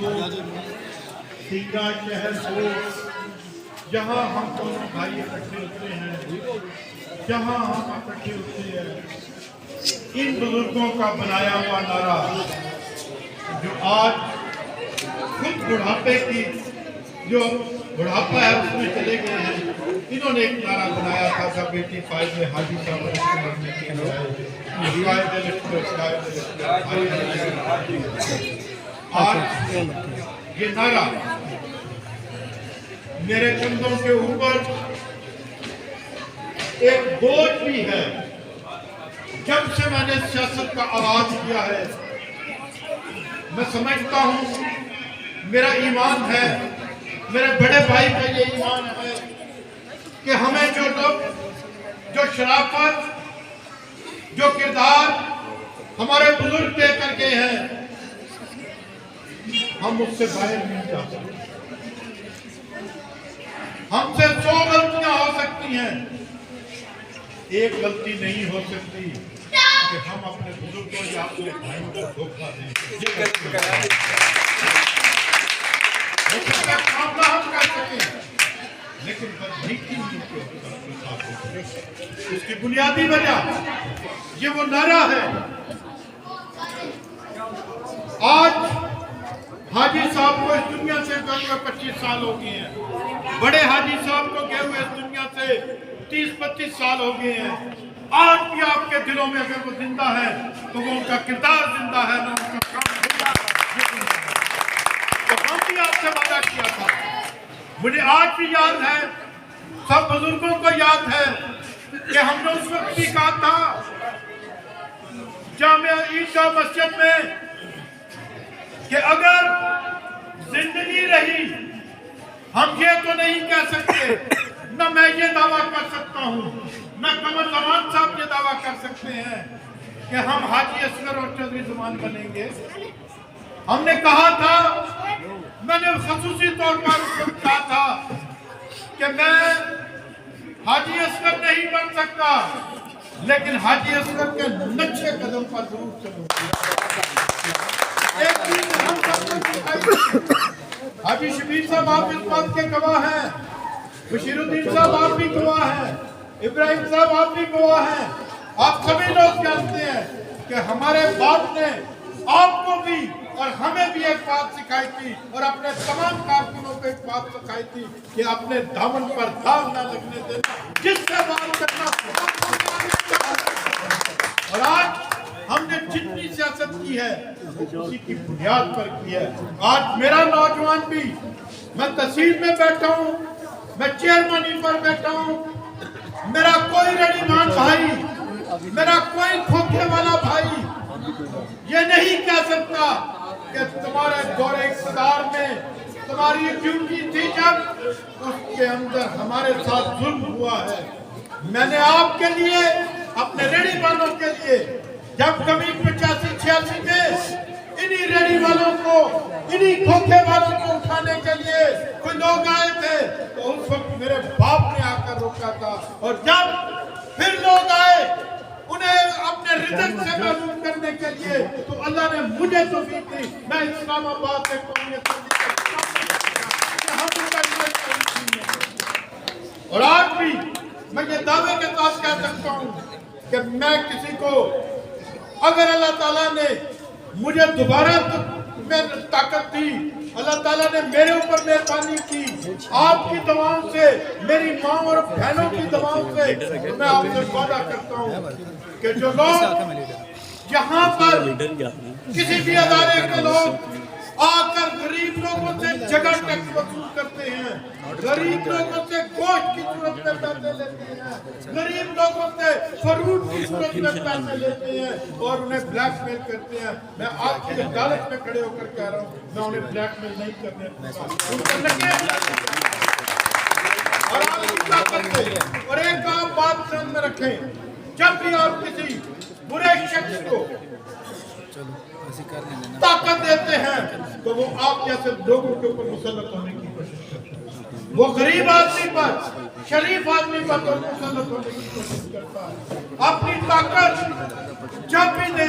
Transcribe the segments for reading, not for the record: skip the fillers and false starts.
کو سینگا شہر کو جہاں ہم دونوں بھائی اکٹھے ہوتے ہیں، جہاں ہم اکٹھے ہوتے ہیں، ان بزرگوں کا بنایا ہوا نعرہ جو آج خود بڑھاپے کی جو بڑھاپا ہے اس میں چلے گئے ہیں، انہوں نے ایک نعرہ بنایا تھا کہ بیٹی فائد میں حاجی صاحب نے مرنے کے لیے آج یہ نعرہ میرے کندھوں کے اوپر ایک بوجھ بھی ہے۔ جب سے میں نے سیاست کا آغاز کیا ہے میں سمجھتا ہوں میرا ایمان ہے، میرے بڑے بھائی کا یہ ایمان ہے کہ ہمیں جو لوگ جو شرافت جو کردار ہمارے بزرگ دے کر گئے ہیں ہم اس سے باہر نہیں جا سکتے۔ ہم سے 100 غلطیاں ہو سکتی ہیں، ایک غلطی نہیں ہو سکتی کہ ہم اپنے بزرگوں یا اپنے بھائیوں کو دھوکہ دیں۔ معاملہ ہم کر سکیں لیکن بدنیتی اس کی بنیادی وجہ یہ وہ نعرہ ہے۔ آج حاجی صاحب کو اس دنیا سے گئے ہوئے 25 سال ہو گئے ہیں، بڑے حاجی صاحب کو گئے ہوئے اس دنیا سے 30-35 سال ہو گئے ہیں۔ آج بھی آپ کے دلوں میں اگر وہ زندہ ہے تو وہ ان کا کردار زندہ ہے، نہ ان کا کام زندہ ہے۔ تو ہم بھی آپ سے وعدہ کیا تھا، مجھے آج بھی یاد ہے، سب بزرگوں کو یاد ہے کہ ہم نے اس وقت بھی کہا تھا جامعہ عیدگاہ مسجد میں کہ اگر زندگی رہی ہم یہ تو نہیں کہہ سکتے، نہ میں یہ دعویٰ کر سکتا ہوں، نہ قمر زمان صاحب یہ دعویٰ کر سکتے ہیں کہ ہم حاجی اصغر اور چودھری زمان بنیں گے۔ ہم نے کہا تھا، میں نے خصوصی طور پر اس کو کہا تھا کہ میں حاجی اصغر نہیں بن سکتا لیکن حاجی اصغر کے نقشے قدم پر ضرور چلوں گا۔ ایک چیز ہم سب کو سکھائی، حاجی شبیر صاحب آپ اس بات کے گواہ ہیں، بشیر الدین صاحب آپ بھی گواہ ہیں، ابراہیم صاحب آپ بھی گواہ ہیں، آپ سبھی لوگ جانتے ہیں کہ ہمارے باپ نے آپ کو بھی اور ہمیں بھی ایک بات سکھائی تھی اور اپنے تمام کارکنوں کو ایک بات سکھائی تھی کہ اپنے دامن پر داغ نہ لگنے دینا، جس سے بات کرنا۔ اور آج ہم نے جتنی سیاست کی ہے اسی کی بنیاد پر کی ہے۔ آج میرا نوجوان بھی، میں تحصیل میں بیٹھا ہوں، میں چیئرمینی پر بیٹھا ہوں، میرا کوئی رڑیمان بھائی، میرا کوئی کھوکھے والا بھائی یہ نہیں کہہ سکتا کہ تمہارے دور اقتدار میں تمہاری ڈیوٹی تھی جب اس کے اندر ہمارے ساتھ ظلم ہوا ہے۔ میں نے آپ کے لیے، اپنے ریڑھی والوں کے لیے، جب کبھی 85-86 میں انہی ریڑھی والوں کو، انہی کھوکھے والوں کو اٹھانے کے لیے کوئی لوگ آئے تھے تو اس وقت میرے باپ نے آ کر روکا تھا، اور جب پھر لوگ آئے انہیں اپنے رزق سے محروم کرنے کے لیے تو اللہ نے مجھے توفیق دی، میں اسلام آباد سے قومیت اور آج بھی میں یہ دعوے کے ساتھ کہہ سکتا ہوں کہ میں کسی کو، اگر اللہ تعالیٰ نے مجھے دوبارہ میں طاقت دی، اللہ تعالیٰ نے میرے اوپر مہربانی کی، آپ کی دعاؤں سے، میری ماں اور بہنوں کی دعاؤں سے، میں آپ سے وعدہ کرتا ہوں کہ جو لوگ یہاں پر کسی بھی ادارے کے لوگ آ کر غریب لوگوں سے جگہ ٹیکس وصول کرتے ہیں، غریب لوگوں سے گوشت کی صورت میں پیسے لیتے ہیں، غریب لوگوں سے فروٹ کی صورت میں پیسے لیتے ہیں اور انہیں بلیک میل کرتے ہیں، میں آپ کی عدالت میں کھڑے ہو کر کہہ رہا ہوں میں انہیں بلیک میل نہیں کرنے اور آپ کی طاقت سے۔ اور ایک آپ بات ذہن میں رکھیں، جب بھی آپ کسی برے شخص کو طاقت دیتے ہیں تو وہ آپ جیسے لوگوں کے اوپر مسلط ہونے کی کوشش کرتے ہیں، وہ غریب آدمی پر، شریف آدمی پر تو مسلط ہونے کی کوشش کرتا ہے۔ اپنی طاقت جب بھی دے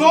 2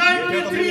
93